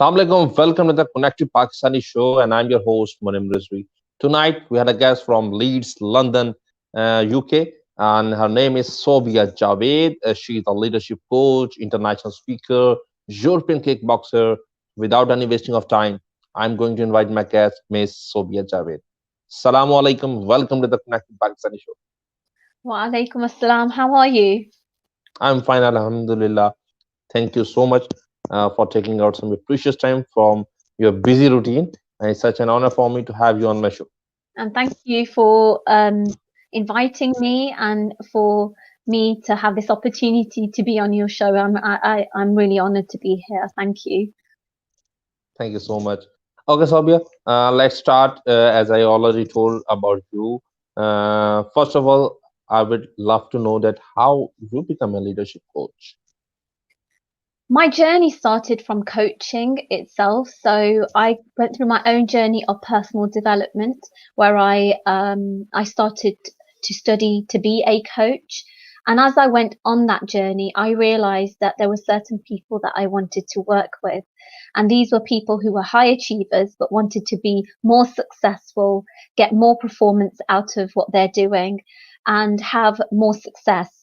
Assalamu alaikum. Welcome to the Connected Pakistani show, and I'm your host, Muniem Rizvi. Tonight, we had a guest from Leeds, London, UK, and her name is Sobiya Jawaid. She's a leadership coach, international speaker, European kickboxer. Without any wasting of time, I'm going to invite my guest, Miss Sobiya Jawaid. Assalamu alaikum. Welcome to the Connected Pakistani show. Wa alaikum assalam. How are you? I'm fine, Alhamdulillah. Thank you so much for taking out some precious time from your busy routine. And it's such an honor for me to have you on my show. And thank you for inviting me and for me to have this opportunity to be on your show. I'm really honored to be here. Thank you. Thank you so much. Okay, Sabia, let's start. As I already told about you, first of all, I would love to know that how you become a leadership coach. My journey started from coaching itself. So I went through my own journey of personal development where I started to study to be a coach. And as I went on that journey, I realized that there were certain people that I wanted to work with. And these were people who were high achievers, but wanted to be more successful, get more performance out of what they're doing and have more success.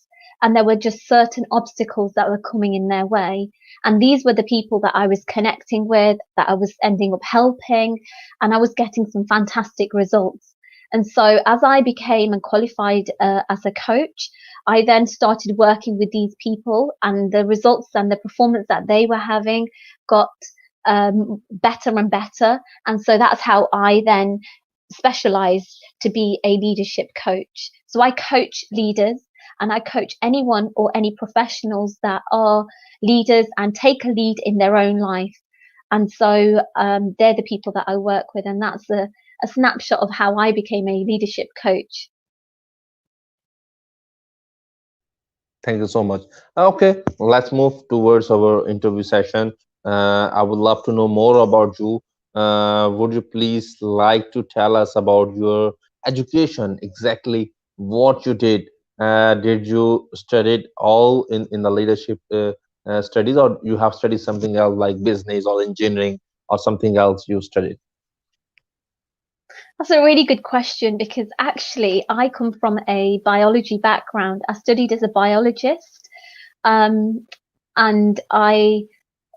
And there were just certain obstacles that were coming in their way. And these were the people that I was connecting with, that I was ending up helping, and I was getting some fantastic results. And so as I became and qualified as a coach, I then started working with these people, and the results and the performance that they were having got better and better. And so that's how I then specialized to be a leadership coach. So I coach leaders, and I coach anyone or any professionals that are leaders and take a lead in their own life. And so they're the people that I work with, and that's a snapshot of how I became a leadership coach. Thank you so much. Okay, let's move towards our interview session. I would love to know more about you. Would you please like to tell us about your education, exactly what you did? Did you studied all in the leadership studies, or you have studied something else like business or engineering or something else you studied? That's a really good question because actually I come from a biology background. I studied as a biologist, and I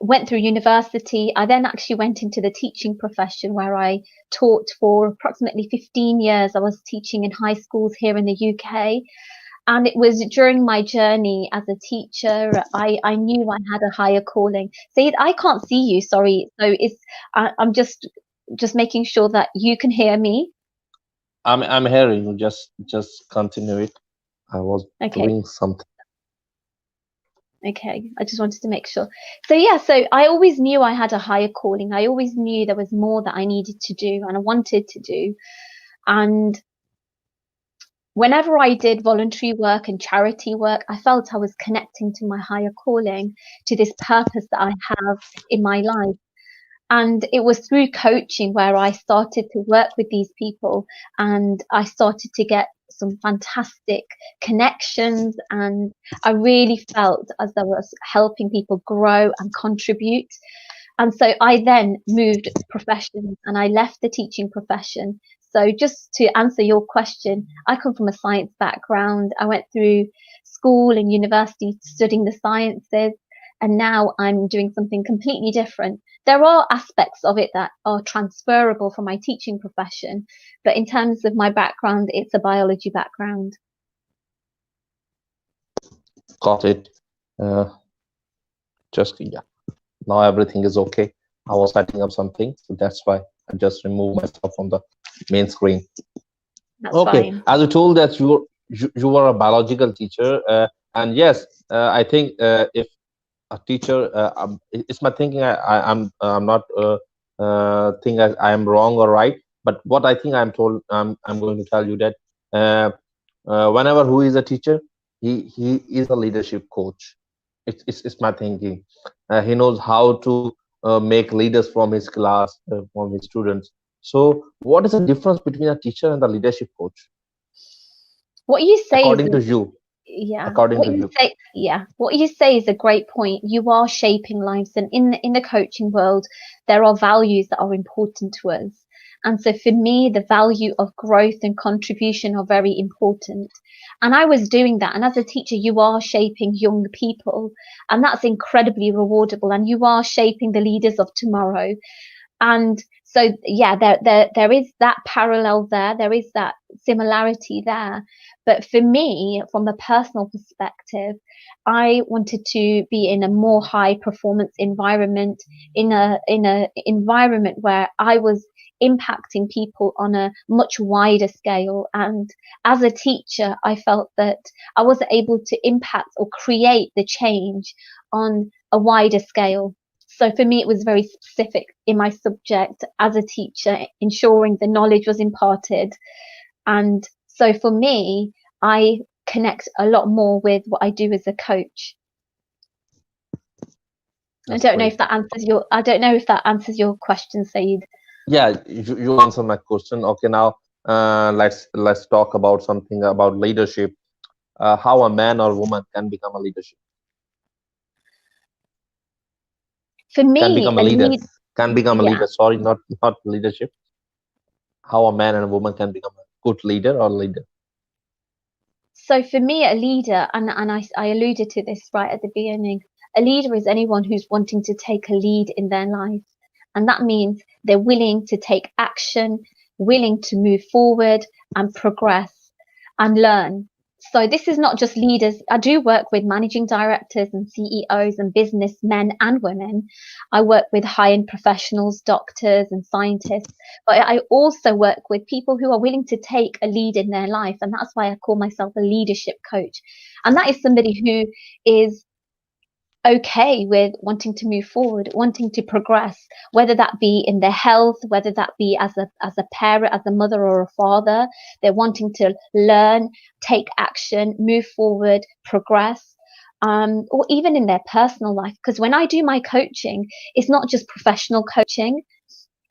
went through university. I then actually went into the teaching profession where I taught for approximately 15 years. I was teaching in high schools here in the UK. And it was during my journey as a teacher, I knew I had a higher calling. Sayed, I can't see you, sorry. So I'm just making sure that you can hear me. I'm hearing you. Just continue it. I was Okay. doing something. Okay, I just wanted to make sure. So yeah, so I always knew I had a higher calling. I always knew there was more that I needed to do and I wanted to do. And whenever I did voluntary work and charity work, I felt I was connecting to my higher calling, to this purpose that I have in my life. And it was through coaching where I started to work with these people and I started to get some fantastic connections. And I really felt as I was helping people grow and contribute. And so I then moved professions and I left the teaching profession. So just to answer your question, I come from a science background. I went through school and university studying the sciences, and now I'm doing something completely different. There are aspects of it that are transferable from my teaching profession, but in terms of my background, it's a biology background. Got it. Uh, just yeah. Now everything is okay. I was setting up something, so that's why I just removed myself from the main screen. That's Okay, fine. as you told that you were a biological teacher, and yes, I think if a teacher, it's my thinking. I'm not think I am wrong or right, but what I think I'm told, I'm going to tell you that uh, whenever who is a teacher, he is a leadership coach. It's my thinking. He knows how to make leaders from his class, from his students. So, what is the difference between a teacher and a leadership coach, What you say is according to you? Yeah, according what to you you? say, yeah, what you say is a great point. You are shaping lives, and in the coaching world, there are values that are important to us. And so for me, the value of growth and contribution are very important. And I was doing that. And as a teacher, you are shaping young people, and that's incredibly rewardable. And you are shaping the leaders of tomorrow. And so, yeah, there is that parallel there. There is that similarity there. But for me, from a personal perspective, I wanted to be in a more high performance environment, in a environment where I was impacting people on a much wider scale. And as a teacher, I felt that I wasn't able to impact or create the change on a wider scale. So for me, it was very specific in my subject as a teacher, ensuring the knowledge was imparted. And so for me, I connect a lot more with what I do as a coach. That's great. I don't know if that answers your question, Syed. Yeah, you answer my question. Okay, now let's talk about something about leadership. How a man or woman can become a leadership, For can me, become a a leader, lead, can become a yeah. leader. Sorry, not leadership. How a man and a woman can become a good leader or leader. So for me, a leader, and I alluded to this right at the beginning, a leader is anyone who's wanting to take a lead in their life. And that means they're willing to take action, willing to move forward and progress and learn. So this is not just leaders. I do work with managing directors and CEOs and businessmen and women. I work with high-end professionals, doctors and scientists, but I also work with people who are willing to take a lead in their life. And that's why I call myself a leadership coach. And that is somebody who is okay with wanting to move forward, wanting to progress, whether that be in their health, whether that be as a parent, as a mother or a father. They're wanting to learn, take action, move forward, progress. Or even in their personal life. Because when I do my coaching, it's not just professional coaching.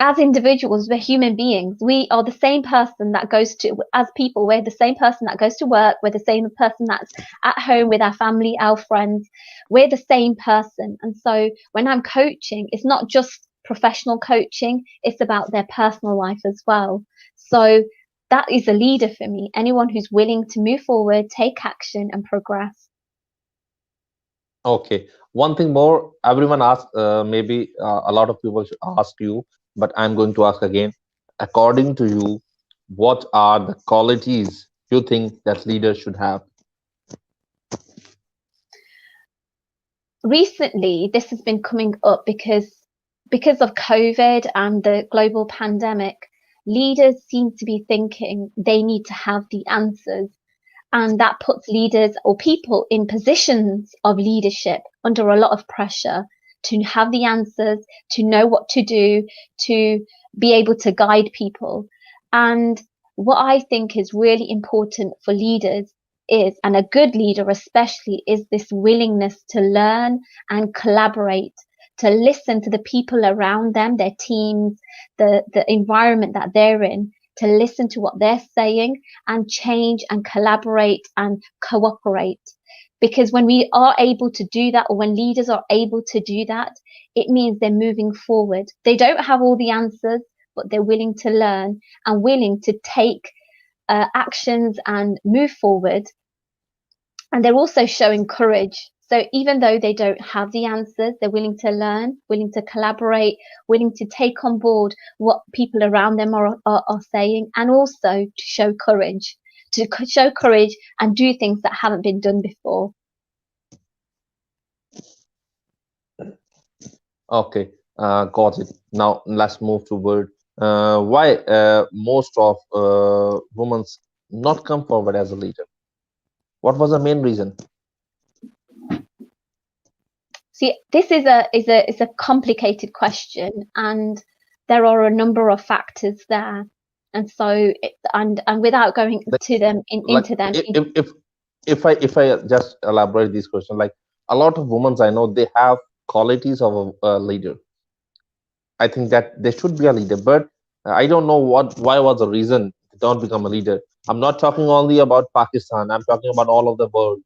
As individuals, we're human beings. We are the same person that goes to, as people, we're the same person that goes to work. We're the same person that's at home with our family, our friends. We're the same person. And so when I'm coaching, it's not just professional coaching, it's about their personal life as well. So that is a leader for me. Anyone who's willing to move forward, take action and progress. Okay. One thing more, everyone asks, maybe a lot of people should ask you, but I'm going to ask again. According to you, what are the qualities you think that leaders should have? Recently, this has been coming up because of COVID and the global pandemic, leaders seem to be thinking they need to have the answers. And that puts leaders or people in positions of leadership under a lot of pressure to have the answers, to know what to do, to be able to guide people. And what I think is really important for leaders is, and a good leader especially, is this willingness to learn and collaborate, to listen to the people around them, their teams, the environment that they're in, to listen to what they're saying and change and collaborate and cooperate. Because when we are able to do that, or when leaders are able to do that, it means they're moving forward. They don't have all the answers, but they're willing to learn and willing to take actions and move forward. And they're also showing courage. So even though they don't have the answers, they're willing to learn, willing to collaborate, willing to take on board what people around them are saying, and also to show courage, and do things that haven't been done before. Okay, got it. Now let's move toward why most of women not come forward as a leader. What was the main reason? See, this is a complicated question, and there are a number of factors there. And so, and without going Like, to them like into them, if I just elaborate this question, like a lot of women I know, they have qualities of a leader. I think that they should be a leader, but I don't know why was the reason they don't become a leader. I'm not talking only about Pakistan. I'm talking about all of the world.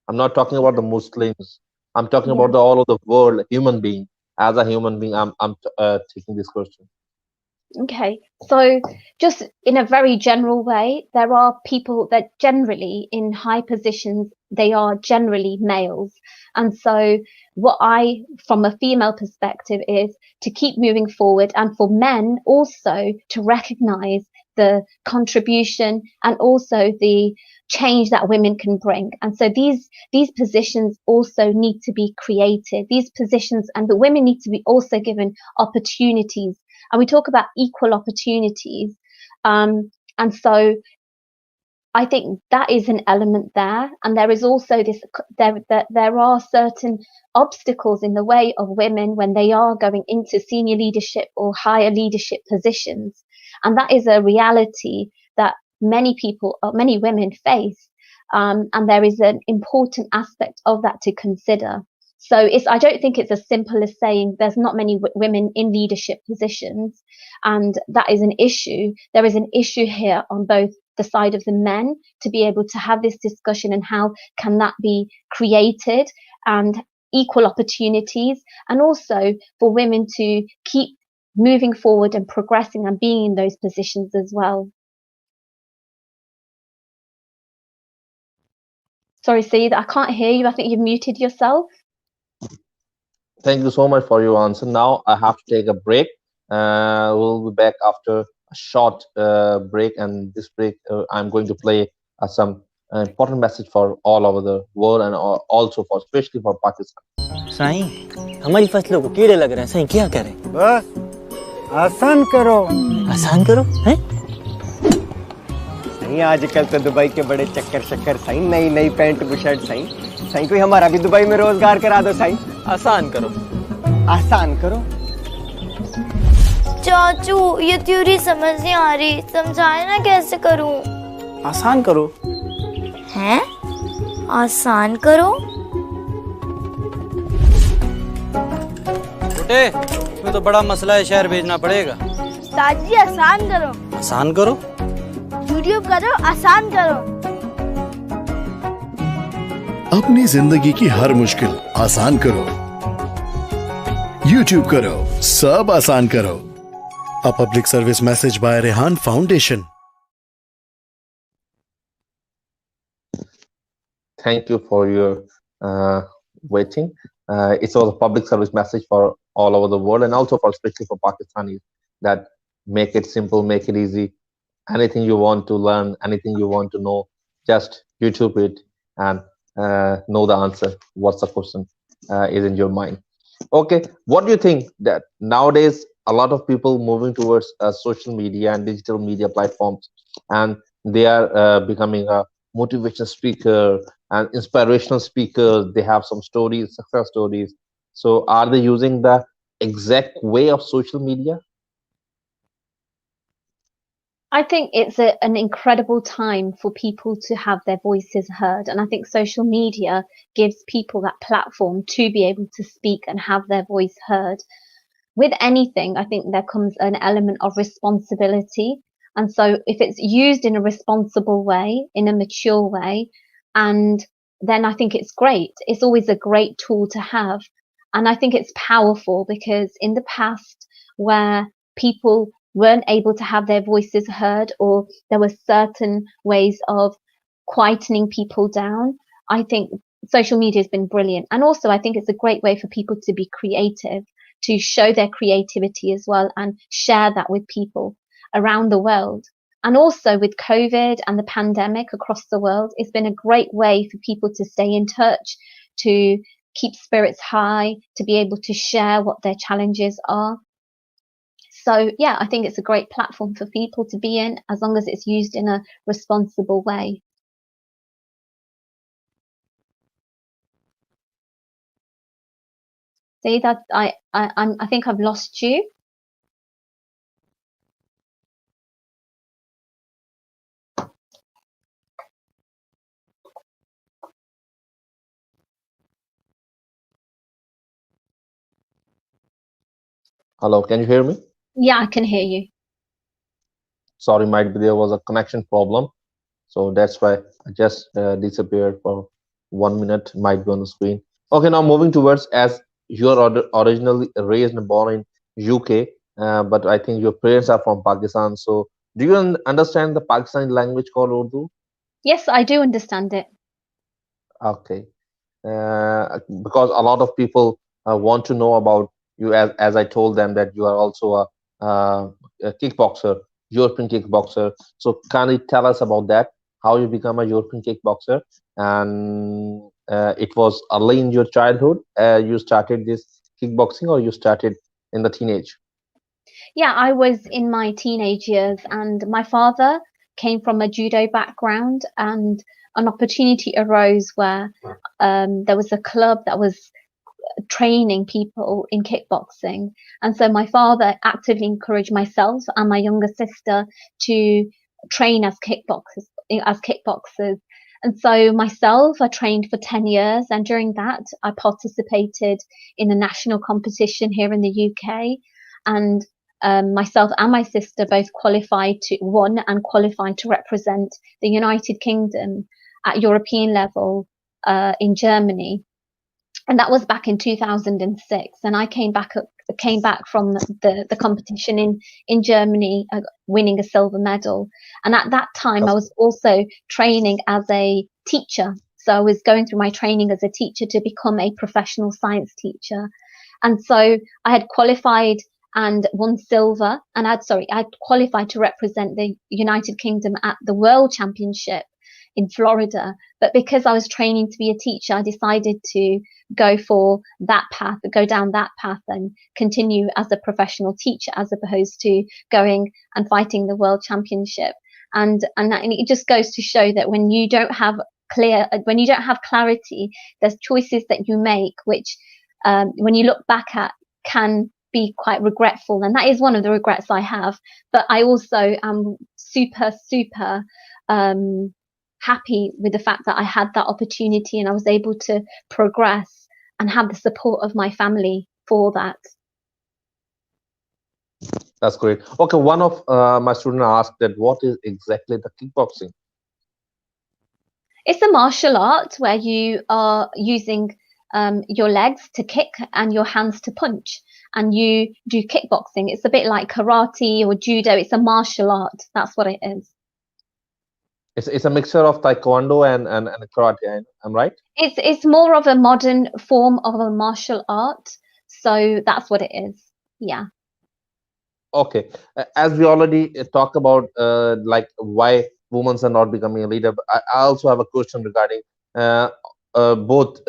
I'm not talking about the Muslims. I'm talking Yeah. about the all of the world, human being. As a human being, I'm taking this question. Okay, so just in a very general way, there are people that generally in high positions, they are generally males. And so, what I, from a female perspective, is to keep moving forward and for men also to recognize the contribution and also the change that women can bring. And so these positions also need to be created. These positions and the women need to be also given opportunities, and we talk about equal opportunities. And so I think that is an element there. And there is also this, there are certain obstacles in the way of women when they are going into senior leadership or higher leadership positions. And that is a reality that many people, many women face. And there is an important aspect of that to consider. So I don't think it's as simple as saying there's not many women in leadership positions, and that is an issue. There is an issue here on both the side of the men to be able to have this discussion and how can that be created and equal opportunities, and also for women to keep moving forward and progressing and being in those positions as well. Sorry, Syed, I can't hear you. I think you've muted yourself. Thank you so much for your answer. Now I have to take a break. We'll be back after a short break, and this break I'm going to play some important message for all over the world and also for especially for Pakistan. Sai, हमारी फसलों को कीड़े लग रहे हैं, साईं क्या करें? बस आसान करो। आसान करो हैं? साईं आजकल तो दुबई के बड़े चक्कर शक्कर साईं, नई नई पैंट बुशर्ट साईं। साईं कोई हमारा भी दुबई में रोजगार करा दो साईं। आसान करो। आसान करो। चाचू ये थ्योरी समझ नहीं आ रही, समझाए ना कैसे करूं? आसान करो। हैं? आसान करो? छोटे, इसमें तो बड़ा मसला है, शहर भेजना पड़ेगा। उस्ताद जी आसान करो। आसान करो? वीडियो करो, आसान करो। अपनी जिंदगी की हर मुश्किल आसान करो। YouTube करो, सब आसान करो। A public service message by Rehan Foundation. Thank you for your waiting. It's also a public service message for all over the world and also for especially for Pakistanis, that make it simple, make it easy. Anything you want to learn, anything you want to know, just YouTube it and know the answer. What's the question is in your mind? Okay, what do you think that nowadays a lot of people moving towards social media and digital media platforms, and they are becoming a motivational speaker and inspirational speakers. They have some stories, success stories. So are they using the exact way of social media? I think it's an incredible time for people to have their voices heard. And I think social media gives people that platform to be able to speak and have their voice heard. With anything, I think there comes an element of responsibility. And so if it's used in a responsible way, in a mature way, and then I think it's great. It's always a great tool to have. And I think it's powerful because in the past where people weren't able to have their voices heard, or there were certain ways of quietening people down, I think social media has been brilliant. And also I think it's a great way for people to be creative, to show their creativity as well and share that with people around the world. And also with COVID and the pandemic across the world, it's been a great way for people to stay in touch, to keep spirits high, to be able to share what their challenges are. So yeah, I think it's a great platform for people to be in as long as it's used in a responsible way. See that I think I've lost you. Hello, can you hear me? Yeah, I can hear you. Sorry, might be there was a connection problem, so that's why I just disappeared for 1 minute might be on the screen. Okay, now moving towards, as you are originally raised and born in UK, but I think your parents are from Pakistan. So, do you understand the Pakistani language called Urdu? Yes, I do understand it. Okay, because a lot of people want to know about you, as I told them that you are also a kickboxer, European kickboxer. So, can you tell us about that? How you become a European kickboxer, and it was early in your childhood. You started this kickboxing, or you started in the teenage? Yeah, I was in my teenage years, and my father came from a judo background, and an opportunity arose where there was a club that was training people in kickboxing. And so my father actively encouraged myself and my younger sister to train as kickboxers. And so myself, I trained for 10 years, and during that, I participated in a national competition here in the UK. And myself and my sister both won and qualified to represent the United Kingdom at European level in Germany, and that was back in 2006. And I came back from the competition in Germany, winning a silver medal. And at that time, I That's was also training as a teacher. So I was going through my training as a teacher to become a professional science teacher. And so I had qualified and won silver, and I'd qualified to represent the United Kingdom at the World Championship in Florida. But because I was training to be a teacher, I decided to go down that path and continue as a professional teacher, as opposed to going and fighting the World Championship. And it just goes to show that when you don't have clarity, there's choices that you make which, when you look back at, can be quite regretful, and that is one of the regrets I have. But I also am super happy with the fact that I had that opportunity and I was able to progress and have the support of my family for that. that's great. Okay, one of my students asked that what is exactly the kickboxing? It's a martial art where you are using your legs to kick and your hands to punch, and you do kickboxing. It's a bit like karate or judo. It's a martial art. That's what it is. It's a mixture of taekwondo and karate. I'm right? It's more of a modern form of a martial art. So that's what it is. Yeah. Okay, as we already talked about, like why women are not becoming a leader, but I also have a question regarding uh, both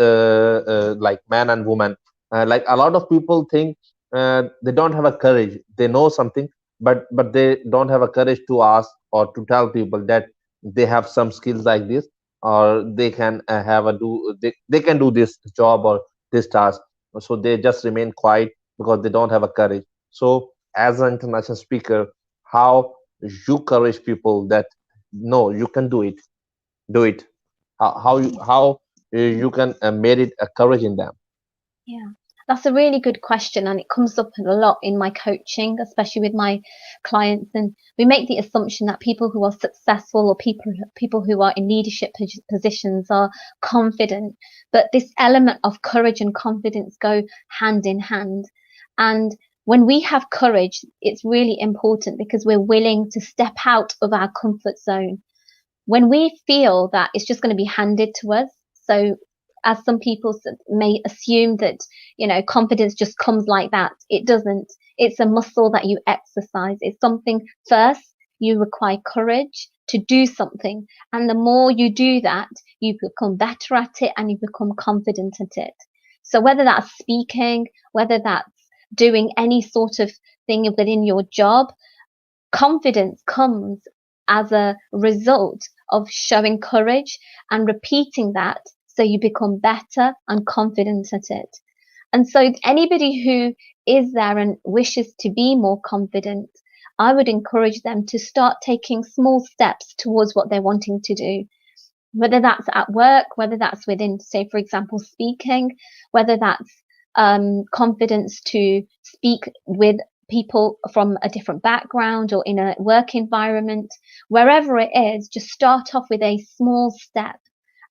like man and woman. Like a lot of people think they don't have a courage. They know something, but they don't have a courage to ask or to tell people that they have some skills like this, or they can they can do this job or this task. So they just remain quiet because they don't have a courage. So as an international speaker, how you encourage people that no, you can do it. How you can made it a courage in them. Yeah, that's a really good question, and it comes up a lot in my coaching, especially with my clients. And we make the assumption that people who are successful or people who are in leadership positions are confident, but this element of courage and confidence go hand in hand. And when we have courage, it's really important because we're willing to step out of our comfort zone when we feel that it's just going to be handed to us. So, as some people may assume that, confidence just comes like that, it doesn't. It's a muscle that you exercise. It's something first, you require courage to do something. And the more you do that, you become better at it and you become confident at it. So, whether that's speaking, whether that's doing any sort of thing within your job, confidence comes as a result of showing courage and repeating that so you become better and confident at it. And so, anybody who is there and wishes to be more confident, I would encourage them to start taking small steps towards what they're wanting to do. Whether that's at work, whether that's within, say, for example, speaking, whether that's confidence to speak with people from a different background or in a work environment, wherever it is, just start off with a small step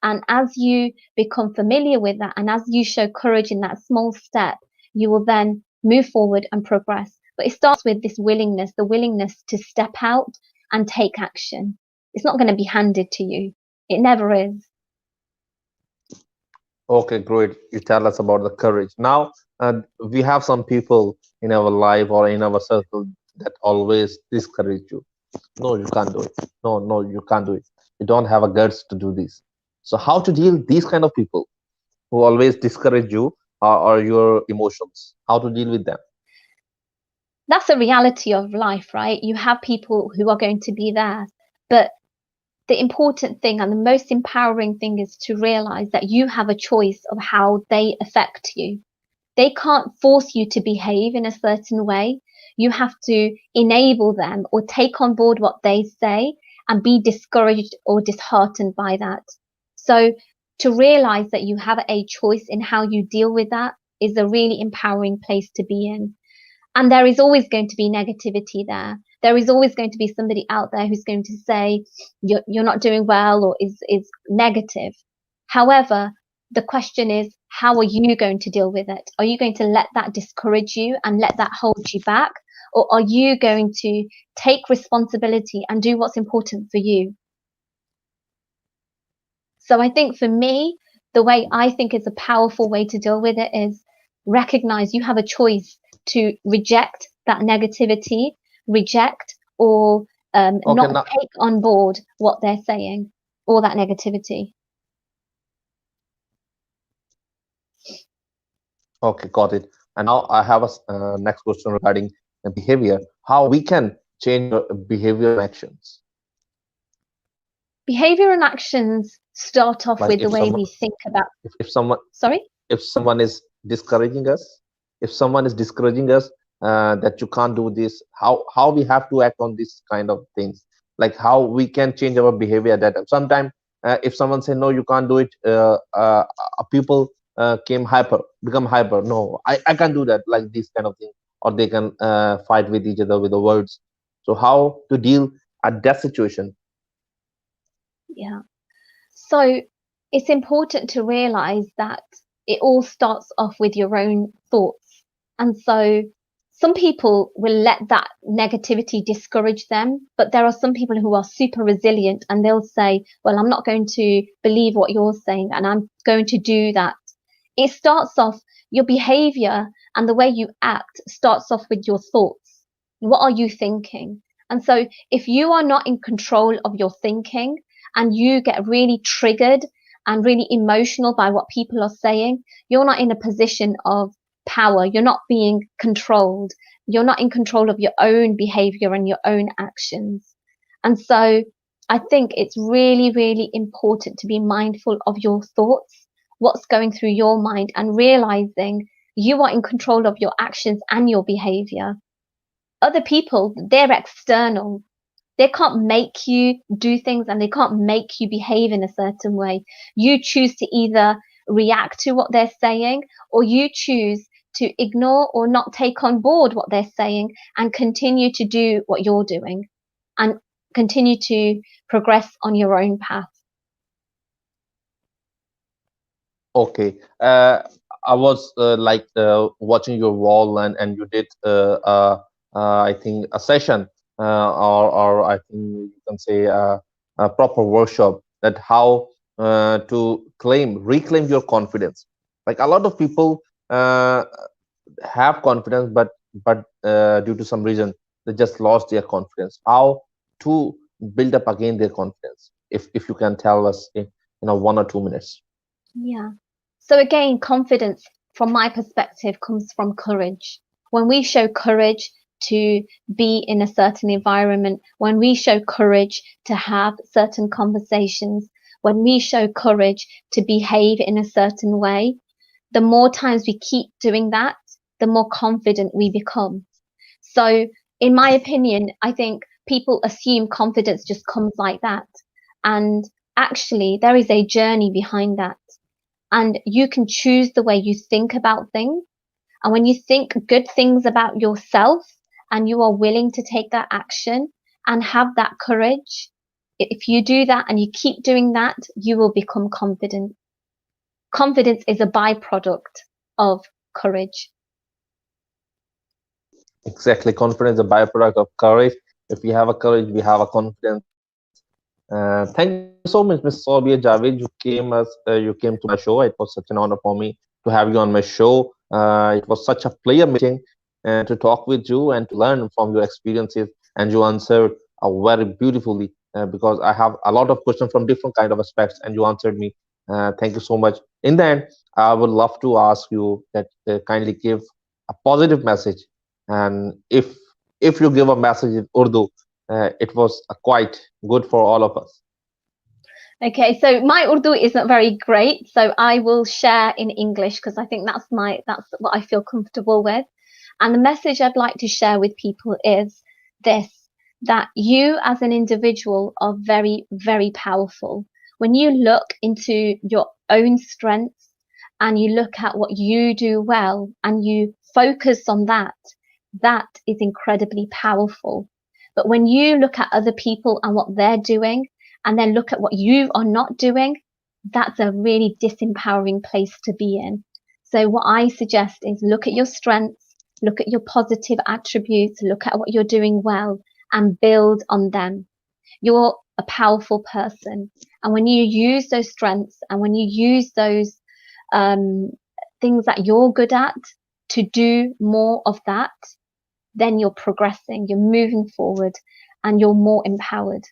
And as you become familiar with that, and as you show courage in that small step, you will then move forward and progress. But it starts with this willingness, the willingness to step out and take action. It's not going to be handed to you. It never is. Okay, great. You tell us about the courage. Now, we have some people in our life or in our circle that always discourage you. No, you can't do it. No, no, you can't do it. You don't have a guts to do this. So, how to deal these kind of people who always discourage you or your emotions? How to deal with them? That's a reality of life, right? You have people who are going to be there, but the important thing and the most empowering thing is to realize that you have a choice of how they affect you. They can't force you to behave in a certain way. You have to enable them or take on board what they say and be discouraged or disheartened by that. So to realize that you have a choice in how you deal with that is a really empowering place to be in. And there is always going to be negativity there. There is always going to be somebody out there who's going to say you're not doing well or is negative. However, the question is, how are you going to deal with it? Are you going to let that discourage you and let that hold you back? Or are you going to take responsibility and do what's important for you? So I think for me, the way I think is a powerful way to deal with it is recognize you have a choice to reject that negativity, reject or Okay, not now, take on board what they're saying or that negativity. okay, got it. And now I have a next question regarding behavior. How we can change our behavior and actions? Behavior and actions start off Like with the way we think about. if someone Sorry? if someone is discouraging us, if someone is discouraging us that you can't do this, how we have to act on this kind of things, like how we can change our behavior at that time. Sometimes if someone say no, you can't do it, people become hyper. No, I can't do that, like this kind of thing, or they can fight with each other with the words. So how to deal at that situation? Yeah. So it's important to realize that it all starts off with your own thoughts. And so some people will let that negativity discourage them, but there are some people who are super resilient and they'll say, well, I'm not going to believe what you're saying and I'm going to do that. It starts off, your behavior and the way you act starts off with your thoughts. What are you thinking? And so if you are not in control of your thinking and you get really triggered and really emotional by what people are saying, you're not in a position of power. You're not being controlled. You're not in control of your own behavior and your own actions. And so I think it's really, really important to be mindful of your thoughts, what's going through your mind, and realizing you are in control of your actions and your behavior. Other people, they're external. They can't make you do things and they can't make you behave in a certain way. You choose to either react to what they're saying or you choose to ignore or not take on board what they're saying and continue to do what you're doing and continue to progress on your own path. Okay. I was watching your wall, and you did I think a session, or I think you can say a proper workshop, that how to reclaim your confidence. Like a lot of people have confidence, but due to some reason they just lost their confidence. How to build up again their confidence? If you can tell us in 1 or 2 minutes. Yeah. So again, confidence from my perspective comes from courage. When we show courage to be in a certain environment, when we show courage to have certain conversations, when we show courage to behave in a certain way, the more times we keep doing that, the more confident we become. So in my opinion, I think people assume confidence just comes like that. And actually, there is a journey behind that. And you can choose the way you think about things. And when you think good things about yourself and you are willing to take that action and have that courage, if you do that and you keep doing that, you will become confident. Confidence is a byproduct of courage. Exactly, confidence is a byproduct of courage. If we have a courage, we have a confidence. Thank you so much, Miss Sobiya Jawaid. You came to my show. It was such an honor for me to have you on my show. It was such a pleasure meeting to talk with you and to learn from your experiences. And you answered very beautifully because I have a lot of questions from different kind of aspects, and you answered me. Thank you so much. In the end, I would love to ask you that kindly give a positive message, and if you give a message in Urdu, it was quite good for all of us. Okay, so my Urdu isn't very great, so I will share in English because I think that's what I feel comfortable with. And the message I'd like to share with people is this, that you as an individual are very, very powerful. When you look into your own strengths and you look at what you do well and you focus on that, that is incredibly powerful. But when you look at other people and what they're doing, and then look at what you are not doing, that's a really disempowering place to be in. So what I suggest is look at your strengths, look at your positive attributes, look at what you're doing well, and build on them. You're a powerful person. And when you use those strengths and when you use those things that you're good at to do more of that, then you're progressing, you're moving forward, and you're more empowered.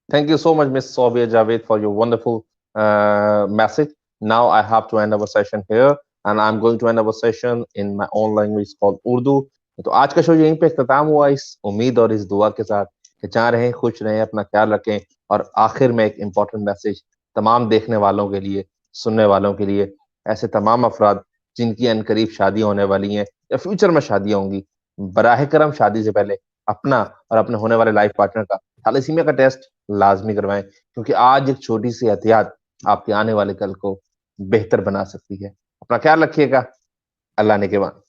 Thank you so much, Miss Sobiya Jawaid, for your wonderful message. Now I have to end our session here, and I'm going to end our session in my own language called Urdu. तो आज का show यहीं पे इख्तिताम हुआ इस उम्मीद और इस दुआ के साथ कि जहाँ रहें खुश रहें, अपना ख्याल रखें। और आखिर में एक इम्पोर्टेंट मैसेज तमाम देखने वालों के लिए, सुनने वालों के लिए, ऐसे तमाम अफराद जिनकी अनकरीब शादी होने वाली हैं या फ्यूचर में शादियां होंगी, बराह करम शादी से पहले अपना और अपने होने वाले लाइफ पार्टनर का थैलेसीमिया का टेस्ट लाजमी करवाएं, क्योंकि आज एक छोटी सी एहतियात आपके आने वाले कल को बेहतर बना सकती है। अपना ख्याल रखिएगा। अल्लाह ने के बाद।